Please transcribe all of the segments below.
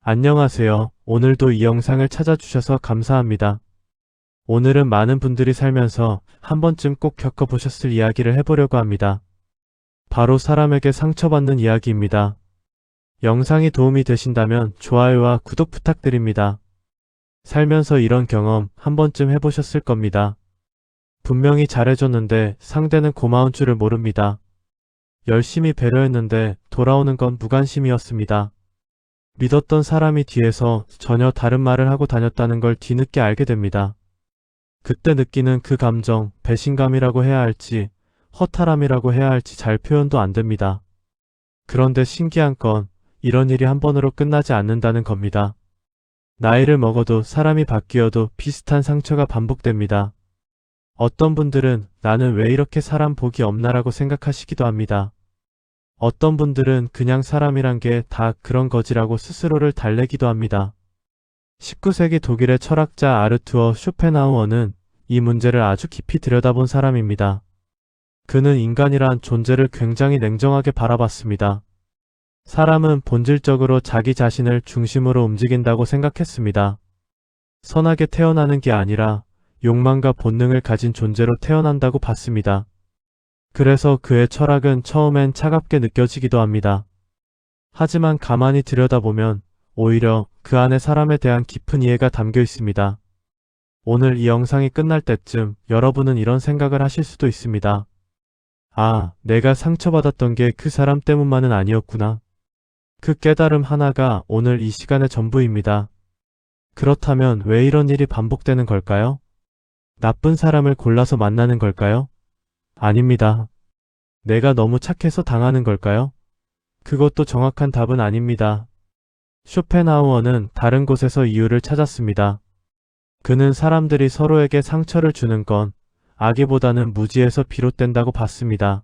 안녕하세요. 오늘도 이 영상을 찾아주셔서 감사합니다. 오늘은 많은 분들이 살면서 한 번쯤 꼭 겪어보셨을 이야기를 해보려고 합니다. 바로 사람에게 상처받는 이야기입니다. 영상이 도움이 되신다면 좋아요와 구독 부탁드립니다. 살면서 이런 경험 한 번쯤 해보셨을 겁니다. 분명히 잘해줬는데 상대는 고마운 줄을 모릅니다. 열심히 배려했는데 돌아오는 건 무관심이었습니다. 믿었던 사람이 뒤에서 전혀 다른 말을 하고 다녔다는 걸 뒤늦게 알게 됩니다. 그때 느끼는 그 감정, 배신감이라고 해야 할지, 허탈함이라고 해야 할지 잘 표현도 안 됩니다. 그런데 신기한 건 이런 일이 한 번으로 끝나지 않는다는 겁니다. 나이를 먹어도 사람이 바뀌어도 비슷한 상처가 반복됩니다. 어떤 분들은 나는 왜 이렇게 사람 복이 없나라고 생각하시기도 합니다. 어떤 분들은 그냥 사람이란 게 다 그런 거지라고 스스로를 달래기도 합니다. 19세기 독일의 철학자 아르투어 쇼펜하우어는 이 문제를 아주 깊이 들여다본 사람입니다. 그는 인간이란 존재를 굉장히 냉정하게 바라봤습니다. 사람은 본질적으로 자기 자신을 중심으로 움직인다고 생각했습니다. 선하게 태어나는 게 아니라 욕망과 본능을 가진 존재로 태어난다고 봤습니다. 그래서 그의 철학은 처음엔 차갑게 느껴지기도 합니다. 하지만 가만히 들여다보면 오히려 그 안에 사람에 대한 깊은 이해가 담겨 있습니다. 오늘 이 영상이 끝날 때쯤 여러분은 이런 생각을 하실 수도 있습니다. 아, 내가 상처받았던 게 그 사람 때문만은 아니었구나. 그 깨달음 하나가 오늘 이 시간의 전부입니다. 그렇다면 왜 이런 일이 반복되는 걸까요? 나쁜 사람을 골라서 만나는 걸까요? 아닙니다. 내가 너무 착해서 당하는 걸까요? 그것도 정확한 답은 아닙니다. 쇼펜하우어는 다른 곳에서 이유를 찾았습니다. 그는 사람들이 서로에게 상처를 주는 건 악의보다는 무지에서 비롯된다고 봤습니다.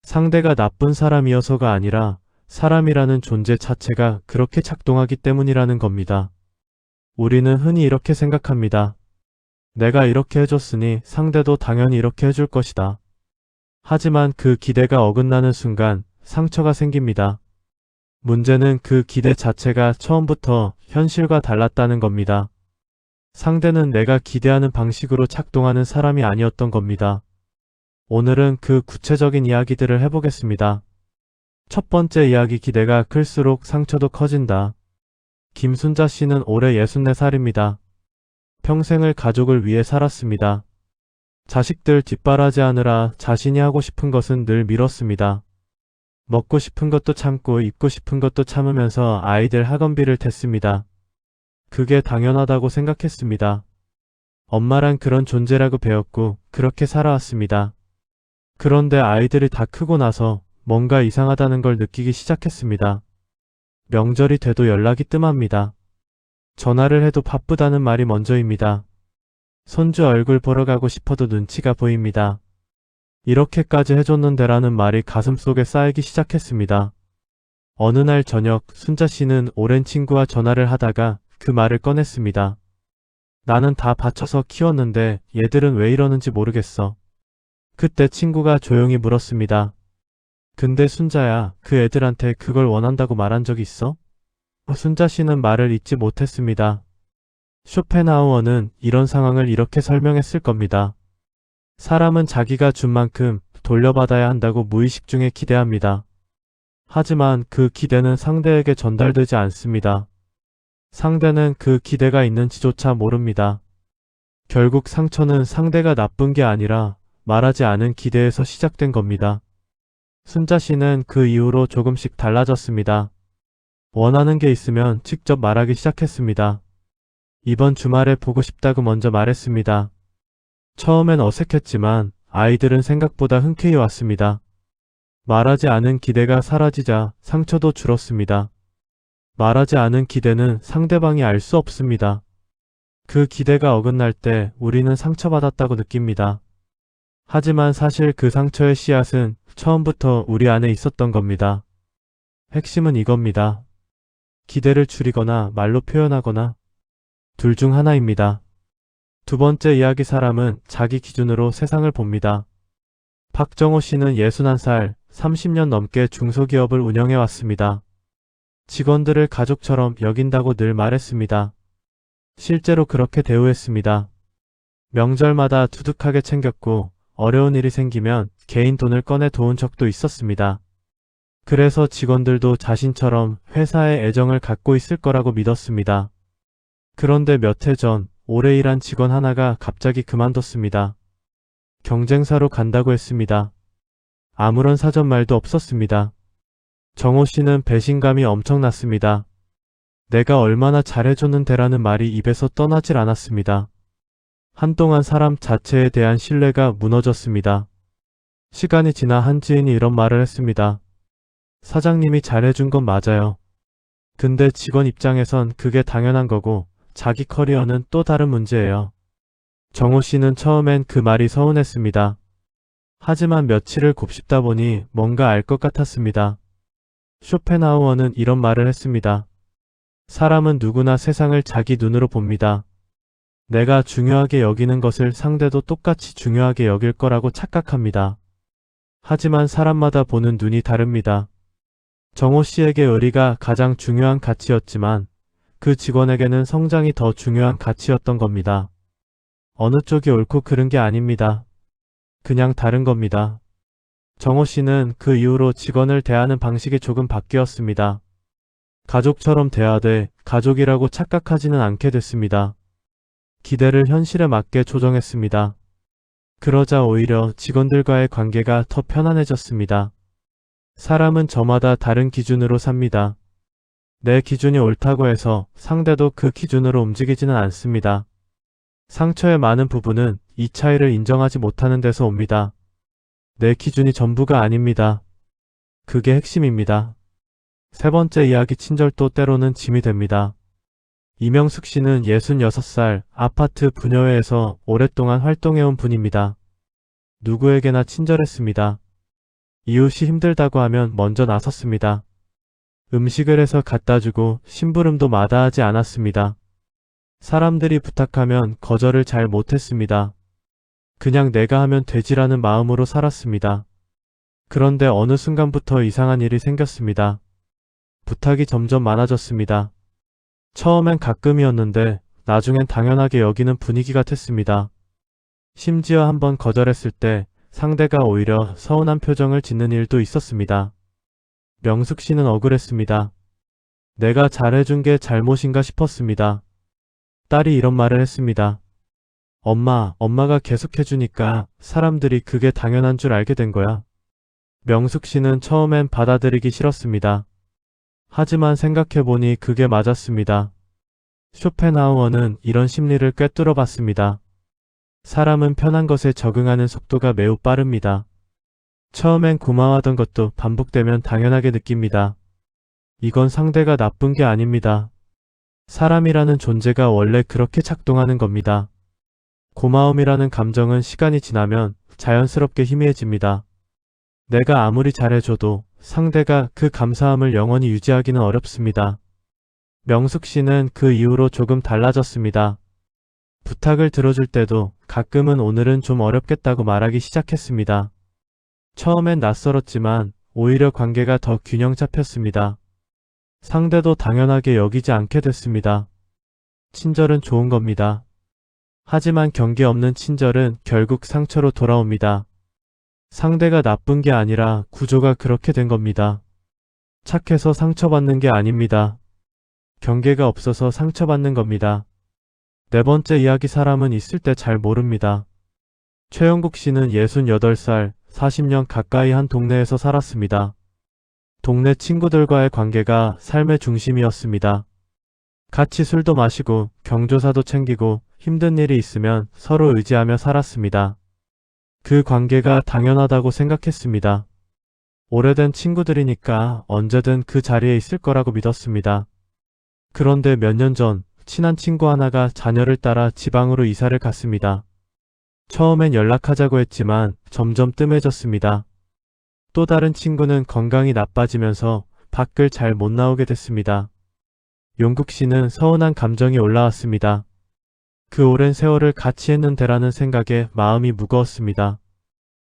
상대가 나쁜 사람이어서가 아니라 사람이라는 존재 자체가 그렇게 작동하기 때문이라는 겁니다. 우리는 흔히 이렇게 생각합니다. 내가 이렇게 해줬으니 상대도 당연히 이렇게 해줄 것이다. 하지만 그 기대가 어긋나는 순간 상처가 생깁니다. 문제는 그 기대 자체가 처음부터 현실과 달랐다는 겁니다. 상대는 내가 기대하는 방식으로 작동하는 사람이 아니었던 겁니다. 오늘은 그 구체적인 이야기들을 해보겠습니다. 첫 번째 이야기, 기대가 클수록 상처도 커진다. 김순자 씨는 올해 64살입니다. 평생을 가족을 위해 살았습니다. 자식들 뒷바라지하느라 자신이 하고 싶은 것은 늘 미뤘습니다. 먹고 싶은 것도 참고 입고 싶은 것도 참으면서 아이들 학원비를 댔습니다. 그게 당연하다고 생각했습니다. 엄마란 그런 존재라고 배웠고 그렇게 살아왔습니다. 그런데 아이들이 다 크고 나서 뭔가 이상하다는 걸 느끼기 시작했습니다. 명절이 돼도 연락이 뜸합니다. 전화를 해도 바쁘다는 말이 먼저입니다. 손주 얼굴 보러 가고 싶어도 눈치가 보입니다. 이렇게까지 해줬는데라는 말이 가슴속에 쌓이기 시작했습니다. 어느 날 저녁 순자 씨는 오랜 친구와 전화를 하다가 그 말을 꺼냈습니다. 나는 다 바쳐서 키웠는데 얘들은 왜 이러는지 모르겠어. 그때 친구가 조용히 물었습니다. 근데 순자야, 그 애들한테 그걸 원한다고 말한 적 있어? 순자 씨는 말을 잇지 못했습니다. 쇼펜하우어는 이런 상황을 이렇게 설명했을 겁니다. 사람은 자기가 준 만큼 돌려받아야 한다고 무의식 중에 기대합니다. 하지만 그 기대는 상대에게 전달되지 않습니다. 상대는 그 기대가 있는지조차 모릅니다. 결국 상처는 상대가 나쁜 게 아니라 말하지 않은 기대에서 시작된 겁니다. 순자 씨는 그 이후로 조금씩 달라졌습니다. 원하는 게 있으면 직접 말하기 시작했습니다. 이번 주말에 보고 싶다고 먼저 말했습니다. 처음엔 어색했지만 아이들은 생각보다 흔쾌히 왔습니다. 말하지 않은 기대가 사라지자 상처도 줄었습니다. 말하지 않은 기대는 상대방이 알 수 없습니다. 그 기대가 어긋날 때 우리는 상처받았다고 느낍니다. 하지만 사실 그 상처의 씨앗은 처음부터 우리 안에 있었던 겁니다. 핵심은 이겁니다. 기대를 줄이거나 말로 표현하거나 둘 중 하나입니다. 두 번째 이야기, 사람은 자기 기준으로 세상을 봅니다. 박정호 씨는 61살, 30년 넘게 중소기업을 운영해 왔습니다. 직원들을 가족처럼 여긴다고 늘 말했습니다. 실제로 그렇게 대우했습니다. 명절마다 두둑하게 챙겼고 어려운 일이 생기면 개인 돈을 꺼내 도운 적도 있었습니다. 그래서 직원들도 자신처럼 회사에 애정을 갖고 있을 거라고 믿었습니다. 그런데 몇 해 전 오래 일한 직원 하나가 갑자기 그만뒀습니다. 경쟁사로 간다고 했습니다. 아무런 사전 말도 없었습니다. 정호 씨는 배신감이 엄청났습니다. 내가 얼마나 잘해줬는데라는 말이 입에서 떠나질 않았습니다. 한동안 사람 자체에 대한 신뢰가 무너졌습니다. 시간이 지나 한 지인이 이런 말을 했습니다. 사장님이 잘해준 건 맞아요. 근데 직원 입장에선 그게 당연한 거고 자기 커리어는 또 다른 문제예요. 정호 씨는 처음엔 그 말이 서운했습니다. 하지만 며칠을 곱씹다 보니 뭔가 알 것 같았습니다. 쇼펜하우어는 이런 말을 했습니다. 사람은 누구나 세상을 자기 눈으로 봅니다. 내가 중요하게 여기는 것을 상대도 똑같이 중요하게 여길 거라고 착각합니다. 하지만 사람마다 보는 눈이 다릅니다. 정호 씨에게 의리가 가장 중요한 가치였지만 그 직원에게는 성장이 더 중요한 가치였던 겁니다. 어느 쪽이 옳고 그른 게 아닙니다. 그냥 다른 겁니다. 정호 씨는 그 이후로 직원을 대하는 방식이 조금 바뀌었습니다. 가족처럼 대하되 가족이라고 착각하지는 않게 됐습니다. 기대를 현실에 맞게 조정했습니다. 그러자 오히려 직원들과의 관계가 더 편안해졌습니다. 사람은 저마다 다른 기준으로 삽니다. 내 기준이 옳다고 해서 상대도 그 기준으로 움직이지는 않습니다. 상처의 많은 부분은 이 차이를 인정하지 못하는 데서 옵니다. 내 기준이 전부가 아닙니다. 그게 핵심입니다. 세 번째 이야기 친절도 때로는 짐이 됩니다. 이명숙 씨는 66살 아파트 부녀회에서 오랫동안 활동해온 분입니다. 누구에게나 친절했습니다. 이웃이 힘들다고 하면 먼저 나섰습니다. 음식을 해서 갖다주고 심부름도 마다하지 않았습니다. 사람들이 부탁하면 거절을 잘 못했습니다. 그냥 내가 하면 되지라는 마음으로 살았습니다. 그런데 어느 순간부터 이상한 일이 생겼습니다. 부탁이 점점 많아졌습니다. 처음엔 가끔이었는데 나중엔 당연하게 여기는 분위기가 됐습니다. 심지어 한번 거절했을 때 상대가 오히려 서운한 표정을 짓는 일도 있었습니다. 명숙 씨는 억울했습니다. 내가 잘해준 게 잘못인가 싶었습니다. 딸이 이런 말을 했습니다. 엄마가 계속해주니까 사람들이 그게 당연한 줄 알게 된 거야. 명숙 씨는 처음엔 받아들이기 싫었습니다. 하지만 생각해보니 그게 맞았습니다. 쇼펜하우어는 이런 심리를 꿰뚫어 봤습니다. 사람은 편한 것에 적응하는 속도가 매우 빠릅니다. 처음엔 고마워하던 것도 반복되면 당연하게 느낍니다. 이건 상대가 나쁜 게 아닙니다. 사람이라는 존재가 원래 그렇게 작동하는 겁니다. 고마움이라는 감정은 시간이 지나면 자연스럽게 희미해집니다. 내가 아무리 잘해줘도 상대가 그 감사함을 영원히 유지하기는 어렵습니다. 명숙 씨는 그 이후로 조금 달라졌습니다. 부탁을 들어줄 때도 가끔은 오늘은 좀 어렵겠다고 말하기 시작했습니다. 처음엔 낯설었지만 오히려 관계가 더 균형 잡혔습니다. 상대도 당연하게 여기지 않게 됐습니다. 친절은 좋은 겁니다. 하지만 경계 없는 친절은 결국 상처로 돌아옵니다. 상대가 나쁜 게 아니라 구조가 그렇게 된 겁니다. 착해서 상처받는 게 아닙니다. 경계가 없어서 상처받는 겁니다. 네 번째 이야기 사람은 있을 때 잘 모릅니다. 최영국 씨는 68살, 40년 가까이 한 동네에서 살았습니다. 동네 친구들과의 관계가 삶의 중심이었습니다. 같이 술도 마시고 경조사도 챙기고 힘든 일이 있으면 서로 의지하며 살았습니다. 그 관계가 당연하다고 생각했습니다. 오래된 친구들이니까 언제든 그 자리에 있을 거라고 믿었습니다. 그런데 몇 년 전 친한 친구 하나가 자녀를 따라 지방으로 이사를 갔습니다. 처음엔 연락하자고 했지만 점점 뜸해졌습니다. 또 다른 친구는 건강이 나빠지면서 밖을 잘 못 나오게 됐습니다. 용국 씨는 서운한 감정이 올라왔습니다. 그 오랜 세월을 같이 했는데라는 생각에 마음이 무거웠습니다.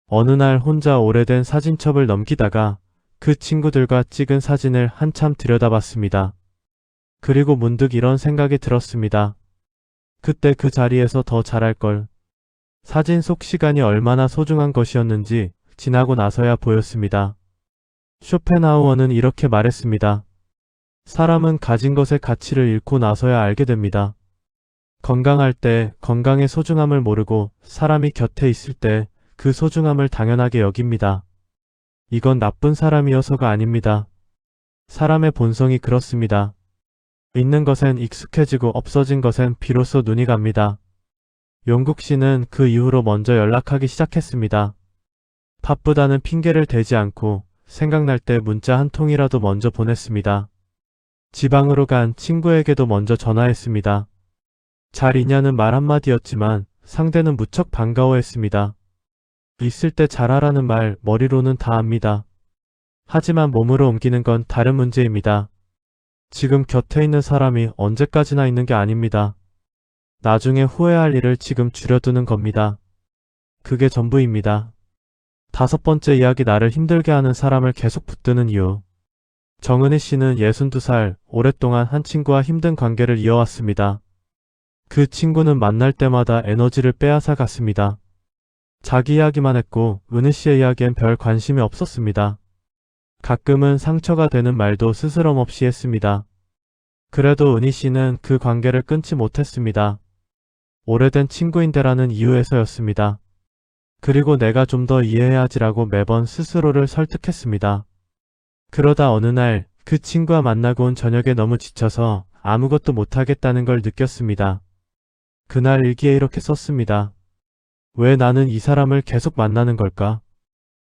어느 날 혼자 오래된 사진첩을 넘기다가 그 친구들과 찍은 사진을 한참 들여다봤습니다. 그리고 문득 이런 생각이 들었습니다. 그때 그 자리에서 더 잘할 걸. 사진 속 시간이 얼마나 소중한 것이었는지 지나고 나서야 보였습니다. 쇼펜하우어는 이렇게 말했습니다. 사람은 가진 것의 가치를 잃고 나서야 알게 됩니다. 건강할 때 건강의 소중함을 모르고 사람이 곁에 있을 때 그 소중함을 당연하게 여깁니다. 이건 나쁜 사람이어서가 아닙니다. 사람의 본성이 그렇습니다. 있는 것엔 익숙해지고 없어진 것엔 비로소 눈이 갑니다. 용국 씨는 그 이후로 먼저 연락하기 시작했습니다. 바쁘다는 핑계를 대지 않고 생각날 때 문자 한 통이라도 먼저 보냈습니다. 지방으로 간 친구에게도 먼저 전화했습니다. 잘 있냐는 말 한마디였지만 상대는 무척 반가워했습니다. 있을 때 잘하라는 말 머리로는 다 압니다. 하지만 몸으로 옮기는 건 다른 문제입니다. 지금 곁에 있는 사람이 언제까지나 있는 게 아닙니다. 나중에 후회할 일을 지금 줄여두는 겁니다. 그게 전부입니다. 5번째 이야기, 나를 힘들게 하는 사람을 계속 붙드는 이유. 정은희 씨는 62살, 오랫동안 한 친구와 힘든 관계를 이어왔습니다. 그 친구는 만날 때마다 에너지를 빼앗아 갔습니다. 자기 이야기만 했고 은희 씨의 이야기엔 별 관심이 없었습니다. 가끔은 상처가 되는 말도 스스럼 없이 했습니다. 그래도 은희 씨는 그 관계를 끊지 못했습니다. 오래된 친구인데라는 이유에서였습니다. 그리고 내가 좀 더 이해해야지라고 매번 스스로를 설득했습니다. 그러다 어느 날 그 친구와 만나고 온 저녁에 너무 지쳐서 아무것도 못하겠다는 걸 느꼈습니다. 그날 일기에 이렇게 썼습니다. 왜 나는 이 사람을 계속 만나는 걸까?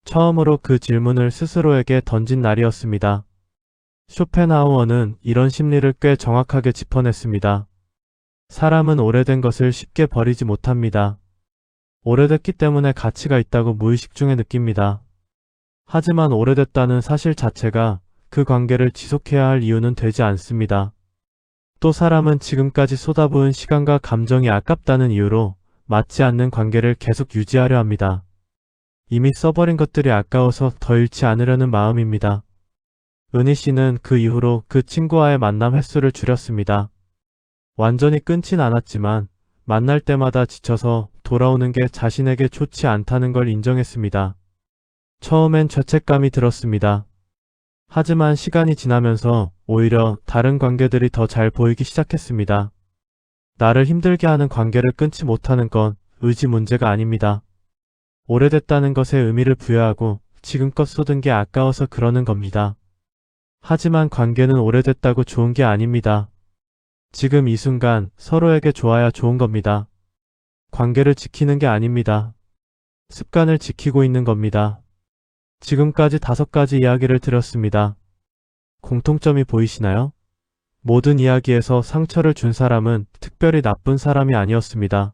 처음으로 그 질문을 스스로에게 던진 날이었습니다. 쇼펜하우어는 이런 심리를 꽤 정확하게 짚어냈습니다. 사람은 오래된 것을 쉽게 버리지 못합니다. 오래됐기 때문에 가치가 있다고 무의식 중에 느낍니다. 하지만 오래됐다는 사실 자체가 그 관계를 지속해야 할 이유는 되지 않습니다. 또 사람은 지금까지 쏟아부은 시간과 감정이 아깝다는 이유로 맞지 않는 관계를 계속 유지하려 합니다. 이미 써버린 것들이 아까워서 더 잃지 않으려는 마음입니다. 은희 씨는 그 이후로 그 친구와의 만남 횟수를 줄였습니다. 완전히 끊진 않았지만 만날 때마다 지쳐서 돌아오는 게 자신에게 좋지 않다는 걸 인정했습니다. 처음엔 죄책감이 들었습니다. 하지만 시간이 지나면서 오히려 다른 관계들이 더 잘 보이기 시작했습니다. 나를 힘들게 하는 관계를 끊지 못하는 건 의지 문제가 아닙니다. 오래됐다는 것에 의미를 부여하고 지금껏 쏟은 게 아까워서 그러는 겁니다. 하지만 관계는 오래됐다고 좋은 게 아닙니다. 지금 이 순간 서로에게 좋아야 좋은 겁니다. 관계를 지키는 게 아닙니다. 습관을 지키고 있는 겁니다. 지금까지 5가지 이야기를 드렸습니다. 공통점이 보이시나요? 모든 이야기에서 상처를 준 사람은 특별히 나쁜 사람이 아니었습니다.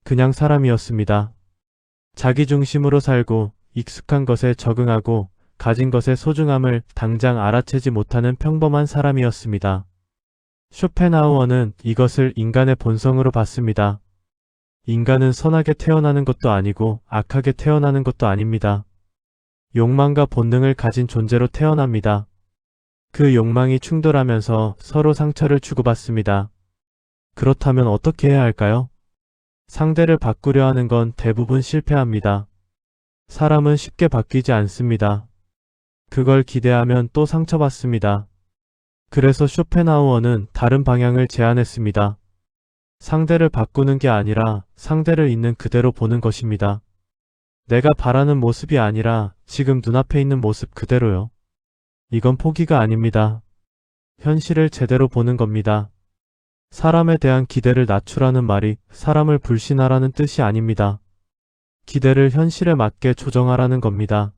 그냥 사람이었습니다. 자기 중심으로 살고 익숙한 것에 적응하고 가진 것의 소중함을 당장 알아채지 못하는 평범한 사람이었습니다. 쇼펜하우어는 이것을 인간의 본성으로 봤습니다. 인간은 선하게 태어나는 것도 아니고 악하게 태어나는 것도 아닙니다. 욕망과 본능을 가진 존재로 태어납니다. 그 욕망이 충돌하면서 서로 상처를 주고받습니다. 그렇다면 어떻게 해야 할까요? 상대를 바꾸려 하는 건 대부분 실패합니다. 사람은 쉽게 바뀌지 않습니다. 그걸 기대하면 또 상처받습니다. 그래서 쇼펜하우어는 다른 방향을 제안했습니다. 상대를 바꾸는 게 아니라 상대를 있는 그대로 보는 것입니다. 내가 바라는 모습이 아니라 지금 눈앞에 있는 모습 그대로요. 이건 포기가 아닙니다. 현실을 제대로 보는 겁니다. 사람에 대한 기대를 낮추라는 말이 사람을 불신하라는 뜻이 아닙니다. 기대를 현실에 맞게 조정하라는 겁니다.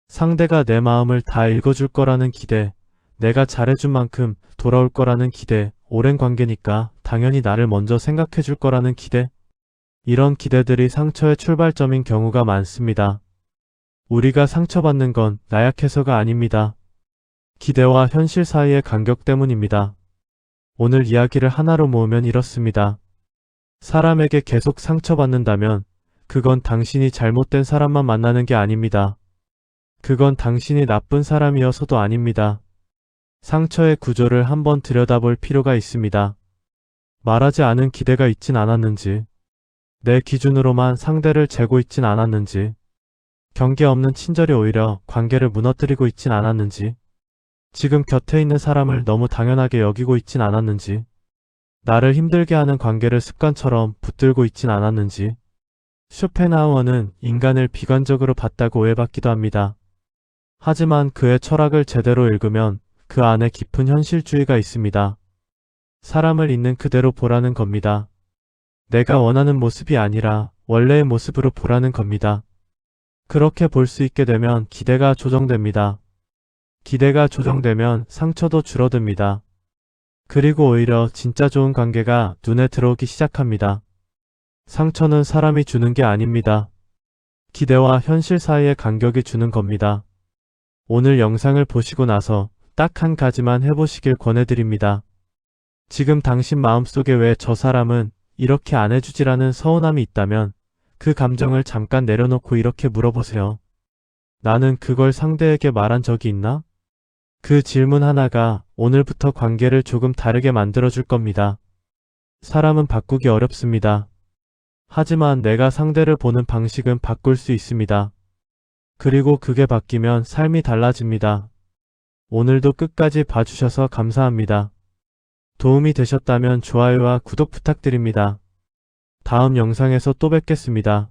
상대가 내 마음을 다 읽어줄 거라는 기대, 내가 잘해준 만큼 돌아올 거라는 기대, 오랜 관계니까 당연히 나를 먼저 생각해 줄 거라는 기대. 이런 기대들이 상처의 출발점인 경우가 많습니다. 우리가 상처받는 건 나약해서가 아닙니다. 기대와 현실 사이의 간격 때문입니다. 오늘 이야기를 하나로 모으면 이렇습니다. 사람에게 계속 상처받는다면 그건 당신이 잘못된 사람만 만나는 게 아닙니다. 그건 당신이 나쁜 사람이어서도 아닙니다. 상처의 구조를 한번 들여다볼 필요가 있습니다. 말하지 않은 기대가 있진 않았는지, 내 기준으로만 상대를 재고 있진 않았는지, 경계 없는 친절이 오히려 관계를 무너뜨리고 있진 않았는지, 지금 곁에 있는 사람을 너무 당연하게 여기고 있진 않았는지, 나를 힘들게 하는 관계를 습관처럼 붙들고 있진 않았는지. 쇼펜하우어는 인간을 비관적으로 봤다고 오해받기도 합니다. 하지만 그의 철학을 제대로 읽으면 그 안에 깊은 현실주의가 있습니다. 사람을 있는 그대로 보라는 겁니다. 내가 원하는 모습이 아니라 원래의 모습으로 보라는 겁니다. 그렇게 볼 수 있게 되면 기대가 조정됩니다. 기대가 조정되면 상처도 줄어듭니다. 그리고 오히려 진짜 좋은 관계가 눈에 들어오기 시작합니다. 상처는 사람이 주는 게 아닙니다. 기대와 현실 사이의 간격이 주는 겁니다. 오늘 영상을 보시고 나서 딱 한 가지만 해보시길 권해드립니다. 지금 당신 마음속에 왜 저 사람은 이렇게 안 해주지라는 서운함이 있다면 그 감정을 잠깐 내려놓고 이렇게 물어보세요. 나는 그걸 상대에게 말한 적이 있나? 그 질문 하나가 오늘부터 관계를 조금 다르게 만들어줄 겁니다. 사람은 바꾸기 어렵습니다. 하지만 내가 상대를 보는 방식은 바꿀 수 있습니다. 그리고 그게 바뀌면 삶이 달라집니다. 오늘도 끝까지 봐주셔서 감사합니다. 도움이 되셨다면 좋아요와 구독 부탁드립니다. 다음 영상에서 또 뵙겠습니다.